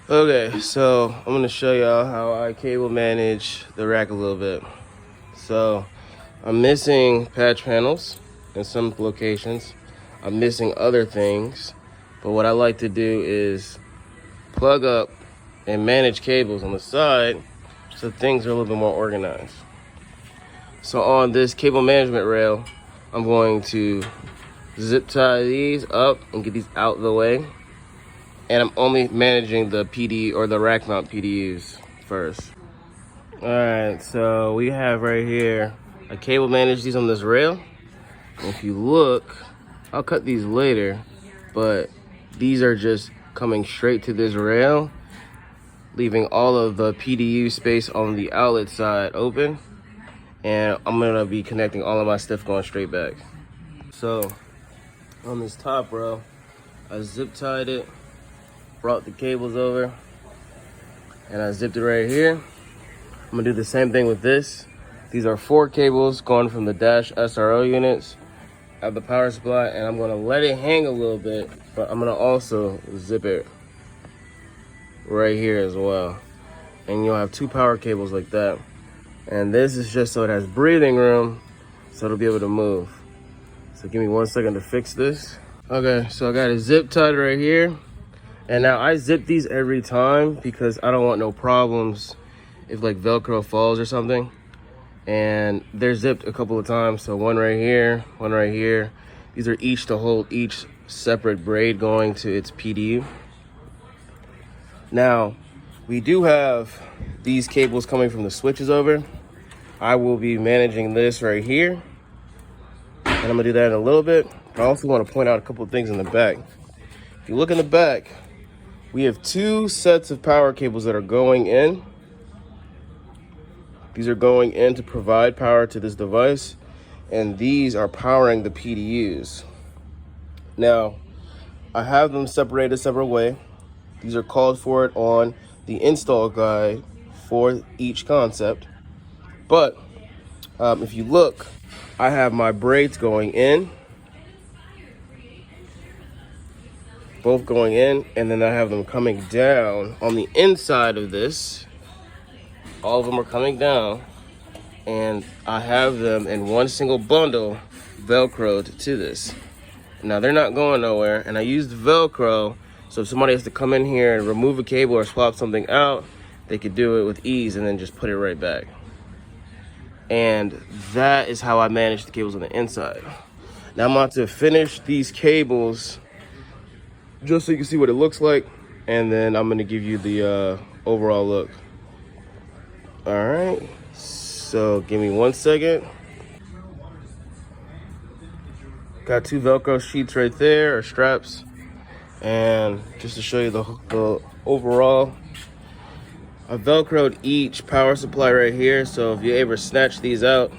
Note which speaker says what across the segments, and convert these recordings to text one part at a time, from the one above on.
Speaker 1: Okay, so I'm gonna show y'all how I cable manage the rack a little bit. So I'm missing patch panels in some locations. I'm missing other things, but what I like to do is plug up and manage cables on the side so things are a little bit more organized. So on this cable management rail, I'm going to zip tie these up and get these out of the way. And I'm only managing the PD or the rack mount PDUs first. All right, so we have right here, I cable manage these on this rail. And if you look, I'll cut these later, but these are just coming straight to this rail, leaving all of the PDU space on the outlet side open. And I'm gonna be connecting all of my stuff going straight back. So on this top row, I zip tied it, brought the cables over, and I zipped it right here. I'm gonna do the same thing with this. These are 4 cables going from the dash SRO units at the power supply, and I'm gonna let it hang a little bit, but I'm gonna also zip it right here as well. And you'll have 2 power cables like that. And this is just so it has breathing room, so it'll be able to move. So give me 1 second to fix this. Okay, so I got it zip tied right here. And now I zip these every time because I don't want no problems if like Velcro falls or something. And they're zipped a couple of times. So one right here, one right here. These are each to hold each separate braid going to its PDU. Now, we do have these cables coming from the switches over. I will be managing this right here. And I'm gonna do that in a little bit. I also wanna point out a couple of things in the back. If you look in the back, we have 2 sets of power cables that are going in. These are going in to provide power to this device, and these are powering the PDUs. Now, I have them separated a separate way. These are called for it on the install guide for each concept. But if you look, I have my braids going in, both going in, and then I have them coming down on the inside of this. All of them are coming down, and I have them in one single bundle Velcroed to this. Now they're not going nowhere, and I used Velcro, so if somebody has to come in here and remove a cable or swap something out, they could do it with ease and then just put it right back. And that is how I manage the cables on the inside. Now I'm about to finish these cables just so you can see what it looks like, and then I'm gonna give you the overall look. All right, so give me 1 second. Got 2 Velcro sheets right there, or straps. And just to show you the overall, I Velcroed each power supply right here. So if you ever snatch these out,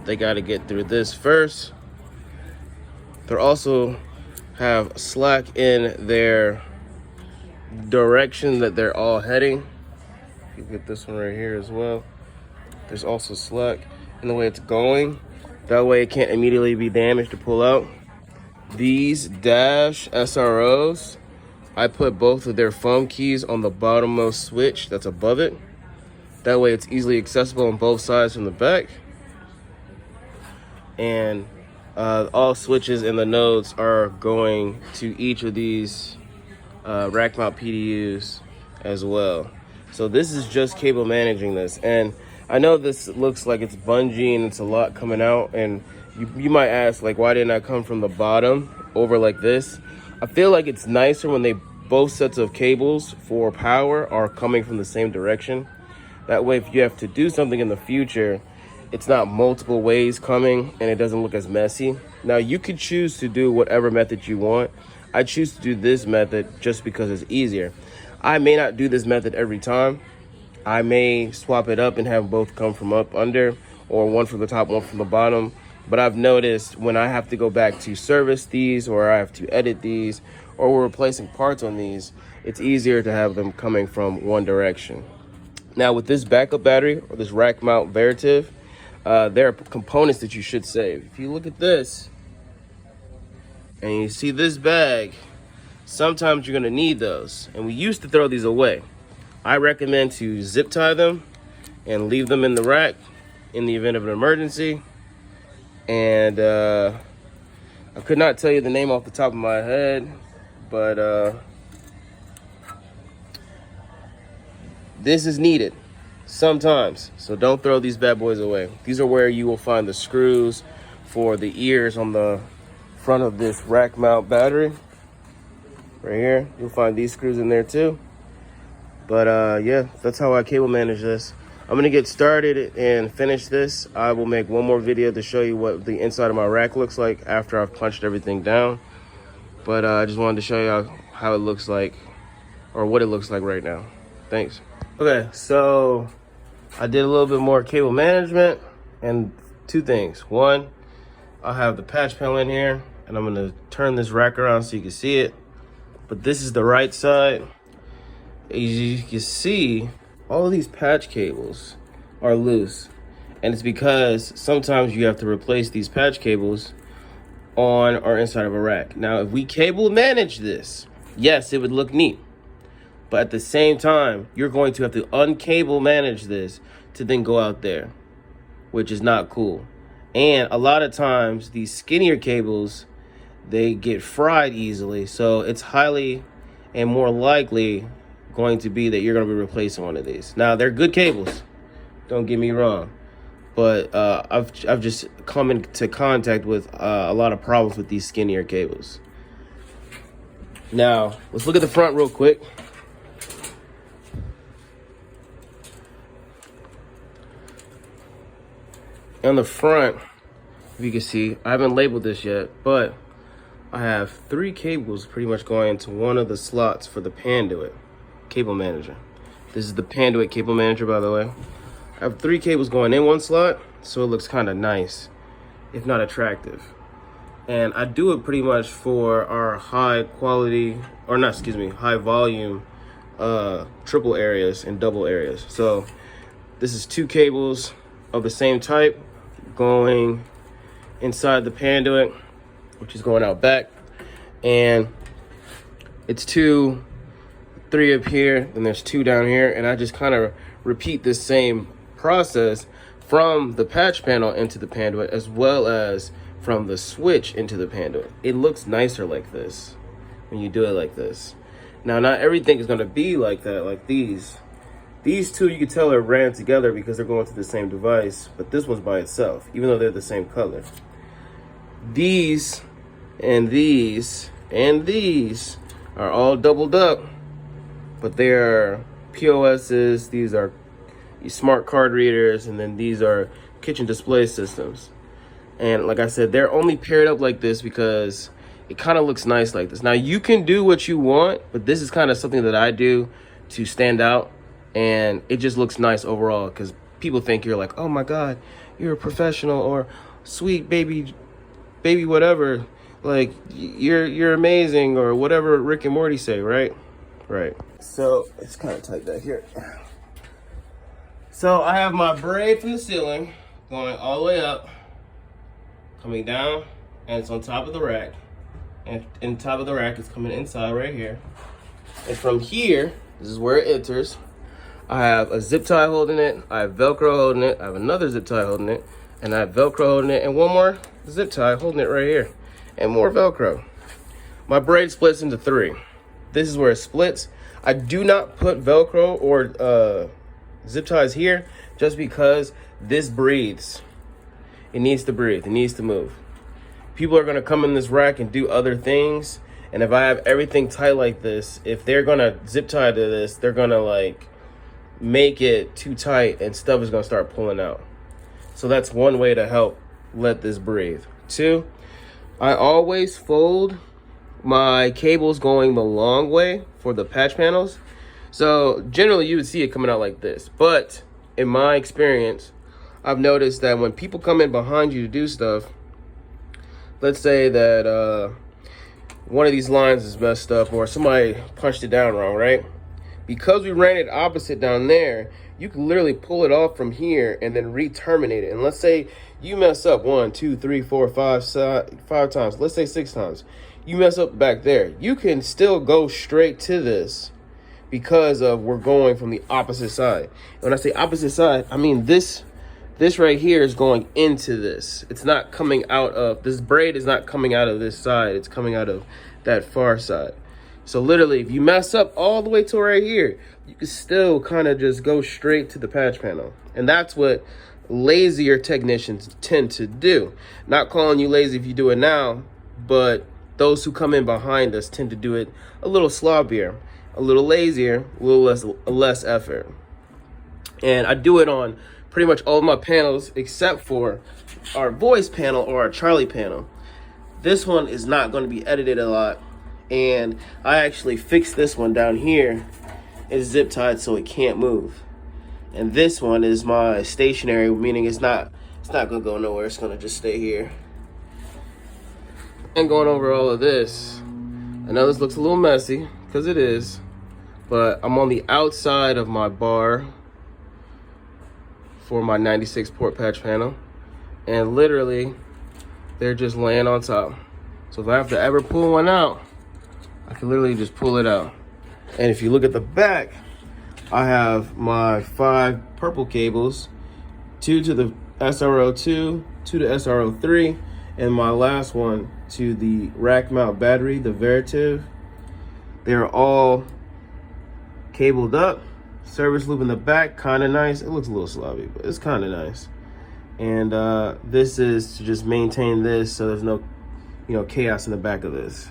Speaker 1: they gotta get through this first. They also have slack in their direction that they're all heading. You get this one right here as well. There's also slack in the way it's going. That way it can't immediately be damaged to pull out. These dash SROs, I put both of their foam keys on the bottommost switch that's above it. That way it's easily accessible on both sides from the back. And all switches in the nodes are going to each of these rack mount PDUs as well. So this is just cable managing this. And I know this looks like it's bungee and it's a lot coming out, and you might ask, like, why didn't I come from the bottom over like this? I feel like it's nicer when they both sets of cables for power are coming from the same direction. That way, if you have to do something in the future, it's not multiple ways coming and it doesn't look as messy. Now, you could choose to do whatever method you want. I choose to do this method just because it's easier. I may not do this method every time. I may swap it up and have both come from up under, or one from the top, one from the bottom. But I've noticed when I have to go back to service these, or I have to edit these, or we're replacing parts on these, it's easier to have them coming from one direction. Now with this backup battery, or this rack mount Veritiv, there are components that you should save. If you look at this, and you see this bag, sometimes you're gonna need those. And we used to throw these away. I recommend to zip tie them and leave them in the rack in the event of an emergency. And I could not tell you the name off the top of my head, but this is needed sometimes. So don't throw these bad boys away. These are where you will find the screws for the ears on the front of this rack mount battery. Right here, you'll find these screws in there too. But yeah, that's how I cable manage this. I'm gonna get started and finish this. I will make one more video to show you what the inside of my rack looks like after I've punched everything down. But I just wanted to show you how it looks like, or what it looks like right now. Thanks. Okay, so I did a little bit more cable management, and two things. One, I'll have the patch panel in here, and I'm gonna turn this rack around so you can see it. But this is the right side. As you can see, all of these patch cables are loose. And it's because sometimes you have to replace these patch cables on or inside of a rack. Now, if we cable manage this, yes, it would look neat. But at the same time, you're going to have to uncable manage this to then go out there, which is not cool. And a lot of times, these skinnier cables, they get fried easily. So it's highly and more likely going to be that you're going to be replacing one of these. Now, they're good cables, don't get me wrong, but I've just come into contact with a lot of problems with these skinnier cables. Now, let's look at the front real quick. On the front, if you can see, I haven't labeled this yet, but I have 3 cables pretty much going into one of the slots for the Panduit cable manager. This is the Panduit cable manager, by the way. I have 3 cables going in one slot, so it looks kind of nice, if not attractive. And I do it pretty much for our high quality, or not, excuse me, high volume triple areas and double areas. So this is 2 cables of the same type going inside the Panduit, which is going out back, and it's 2, 3 up here, and there's 2 down here, and I just kind of repeat this same process from the patch panel into the Panduit, as well as from the switch into the Panduit. It looks nicer like this when you do it like this. Now, not everything is going to be like that, like these. These 2, you can tell are ran together because they're going to the same device, but this one's by itself, even though they're the same color. These and these and these are all doubled up, but they are POSs, these are smart card readers, and then these are kitchen display systems. And like I said, they're only paired up like this because it kind of looks nice like this. Now, you can do what you want, but this is kind of something that I do to stand out, and it just looks nice overall because people think you're like, oh my God, you're a professional, or sweet baby whatever, like you're amazing, or whatever Rick and Morty say, right? Right. So it's kind of tight back here. So I have my braid from the ceiling going all the way up, coming down, and it's on top of the rack. And in top of the rack, it's coming inside right here. And from here, this is where it enters. I have a zip tie holding it, I have Velcro holding it, I have another zip tie holding it, and I have Velcro holding it, and one more zip tie holding it right here, and more Velcro. My braid splits into 3. This is where it splits. I do not put Velcro or zip ties here just because this breathes. It needs to breathe, it needs to move. People are gonna come in this rack and do other things, and if I have everything tight like this, if they're gonna zip tie to this, they're gonna like make it too tight and stuff is gonna start pulling out. So that's one way to help let this breathe. 2, I always fold my cables going the long way for the patch panels. So generally you would see it coming out like this, but in my experience, I've noticed that when people come in behind you to do stuff, let's say that one of these lines is messed up or somebody punched it down wrong, right? Because we ran it opposite down there, you can literally pull it off from here and then re-terminate it. And let's say you mess up 1, 2, 3, 4, 5 times. Let's say 6 times. you mess up back there, you can still go straight to this because of we're going from the opposite side. When I say opposite side, I mean this right here is going into this. It's not coming out of, this braid is not coming out of this side. It's coming out of that far side. So literally, if you mess up all the way to right here, you can still kind of just go straight to the patch panel. And that's what lazier technicians tend to do. Not calling you lazy if you do it now, but those who come in behind us tend to do it a little sloppier, a little lazier, a little less effort. And I do it on pretty much all of my panels except for our voice panel or our Charlie panel. This one is not going to be edited a lot, and I actually fixed this one down here. It's zip tied so it can't move. And this one is my stationary, meaning it's not gonna go nowhere. It's gonna just stay here. And going over all of this, I know this looks a little messy because it is, but I'm on the outside of my bar for my 96 port patch panel, and literally they're just laying on top. So if I have to ever pull one out, I can literally just pull it out. And if you look at the back, I have my 5 purple cables, 2 to the SRO2, 2 to SRO3, and my last one to the rack mount battery, the Veritiv. They're all cabled up. Service loop in the back, kind of nice. It looks a little sloppy, but it's kind of nice. And this is to just maintain this so there's no, chaos in the back of this.